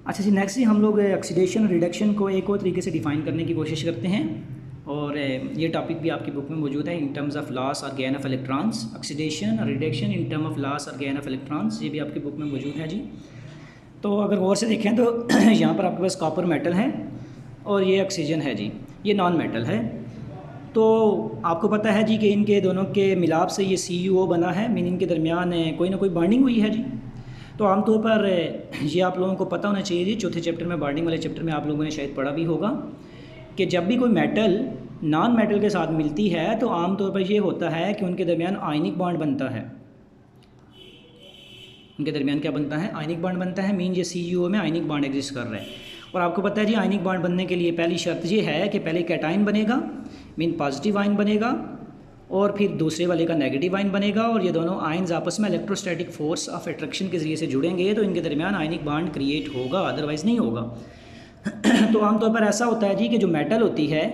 अच्छा जी, नेक्स्ट हम लोग ऑक्सीडेशन और रिडक्शन को एक और तरीके से डिफ़ाइन करने की कोशिश करते हैं और ये टॉपिक भी आपकी बुक में मौजूद है इन टर्म्स ऑफ लॉस और गेन ऑफ इलेक्ट्रॉन्स। ऑक्सीडेशन और reduction in term of loss और गेन ऑफ इलेक्ट्रॉन्स, ये भी आपकी बुक में मौजूद है जी। तो अगर गौर से देखें तो यहाँ पर आपके पास कॉपर मेटल है और ये ऑक्सीजन है जी, ये नॉन मेटल है। तो आपको पता है जी कि इनके दोनों के मिलाप से ये CuO बना है, मीनिंग के दरमियान कोई ना कोई बॉन्डिंग हुई है जी। तो आमतौर पर ये आप लोगों को पता होना चाहिए जी, चौथे चैप्टर में बॉन्डिंग वाले चैप्टर में आप लोगों ने शायद पढ़ा भी होगा कि जब भी कोई मेटल नॉन मेटल के साथ मिलती है तो आमतौर पर ये होता है कि उनके दरमियान आयनिक बॉन्ड बनता है। उनके दरमियान क्या बनता है? आयनिक बॉन्ड बनता है। मीन ये CuO में आयनिक बॉन्ड एग्जिस्ट कर रहा है। और आपको पता है जी, आयनिक बॉन्ड बनने के लिए पहली शर्त ये है कि पहले कैटाइन बनेगा, मीन पॉजिटिव आयन बनेगा, और फिर दूसरे वाले का नेगेटिव आयन बनेगा, और ये दोनों आयन्स आपस में इलेक्ट्रोस्टैटिक फोर्स ऑफ अट्रैक्शन के ज़रिए से जुड़ेंगे तो इनके दरमियान आयनिक बॉन्ड क्रिएट होगा, अदरवाइज़ नहीं होगा। तो आमतौर पर ऐसा होता है जी कि जो मेटल होती है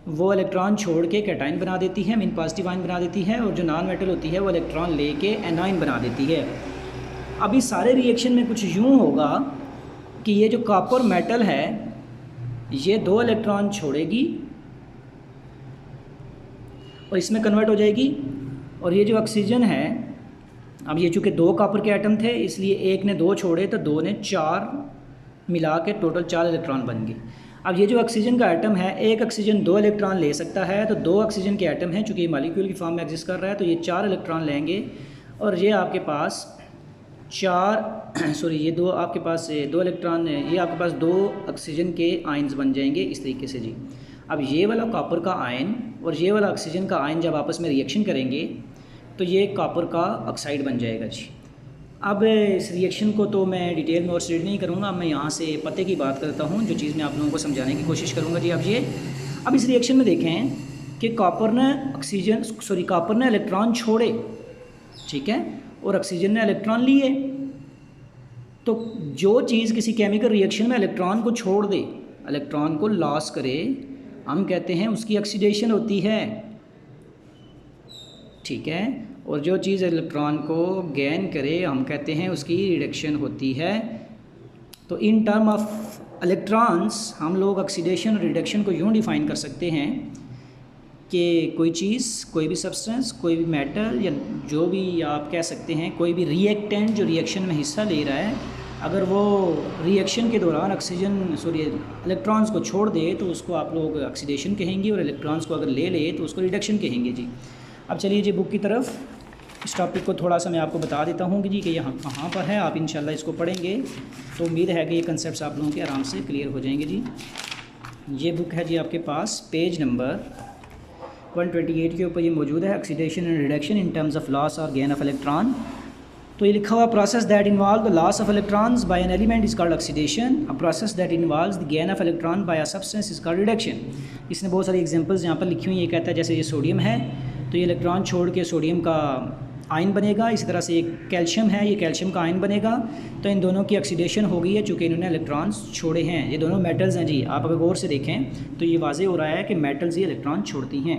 वो इलेक्ट्रॉन छोड़ के कैटाइन बना देती है, मीन पॉजिटिव आयन बना देती है, और जो नॉन मेटल होती है वो इलेक्ट्रॉन लेके एनाइन बना देती है। अब इस सारे रिएक्शन में कुछ यूँ होगा कि ये जो कॉपर मेटल है ये 2 इलेक्ट्रॉन छोड़ेगी और इसमें कन्वर्ट हो जाएगी, और ये जो ऑक्सीजन है, अब ये चूँकि 2 कॉपर के एटम थे इसलिए एक ने 2 छोड़े तो 2 ने 4 मिला के टोटल 4 इलेक्ट्रॉन बन गए। अब ये जो ऑक्सीजन का एटम है, एक ऑक्सीजन 2 इलेक्ट्रॉन ले सकता है, तो 2 ऑक्सीजन के एटम हैं, चूँकि ये मॉलिक्यूल की फॉर्म में एग्जिस्ट कर रहा है तो ये 4 इलेक्ट्रॉन लेंगे, और ये आपके पास ये 2 आपके पास 2 इलेक्ट्रॉन, ये आपके पास 2 ऑक्सीजन के आयन्स बन जाएंगे इस तरीके से जी। अब ये वाला कॉपर का आयन और ये वाला ऑक्सीजन का आयन जब आपस में रिएक्शन करेंगे तो ये कॉपर का ऑक्साइड बन जाएगा जी। अब इस रिएक्शन को तो मैं डिटेल में और स्टडी नहीं करूँगा, मैं यहाँ से पते की बात करता हूँ, जो चीज़ मैं आप लोगों को समझाने की कोशिश करूँगा जी। अब इस रिएक्शन में देखें कि कॉपर ने इलेक्ट्रॉन छोड़े, ठीक है, और ऑक्सीजन ने इलेक्ट्रॉन लिए। तो जो चीज़ किसी केमिकल रिएक्शन में इलेक्ट्रॉन को छोड़ दे, इलेक्ट्रॉन को लॉस करे, हम कहते हैं उसकी ऑक्सीडेशन होती है, ठीक है, और जो चीज़ इलेक्ट्रॉन को गेन करे हम कहते हैं उसकी रिडक्शन होती है। तो इन टर्म ऑफ इलेक्ट्रॉन्स हम लोग ऑक्सीडेशन और रिडक्शन को यूँ डिफ़ाइन कर सकते हैं कि कोई चीज़, कोई भी सब्सटेंस, कोई भी मेटल, या जो भी आप कह सकते हैं कोई भी रिएक्टेंट जो रिएक्शन में हिस्सा ले रहा है, अगर वो रिएक्शन के दौरान इलेक्ट्रॉन्स को छोड़ दे तो उसको आप लोग ऑक्सीडेशन कहेंगे, और इलेक्ट्रॉन्स को अगर ले ले तो उसको रिडक्शन कहेंगे जी। अब चलिए जी बुक की तरफ, इस टॉपिक को थोड़ा सा मैं आपको बता देता हूँ कि जी कि यहाँ कहाँ पर है। आप इंशाल्लाह इसको पढ़ेंगे तो उम्मीद है कि ये कंसेप्ट आप लोगों के आराम से क्लियर हो जाएंगे जी। ये बुक है जी आपके पास, पेज नंबर 128 के ऊपर ये मौजूद है, oxidation and reduction in terms of loss और गेन ऑफ इलेक्ट्रॉन। तो ये लिखा हुआ process that involve the loss of electrons bye an element is called oxidation, a process that involves the gain of electron by a substance is called reduction. इसने बहुत सारी examples यहाँ पर लिखी हुई। ये कहता है जैसे ये सोडियम है तो ये इलेक्ट्रॉन छोड़ के सोडियम का आयन बनेगा, इसी तरह से एक कैल्शियम है, ये कैल्शियम का आयन बनेगा, तो इन दोनों की ऑक्सीडेशन हो गई है चूँकि इन्होंने इलेक्ट्रॉन्स छोड़े हैं। ये दोनों मेटल्स हैं जी, आप अगर गौर से देखें तो ये वाज़ेह हो रहा है कि मेटल्स ये इलेक्ट्रॉन छोड़ती हैं।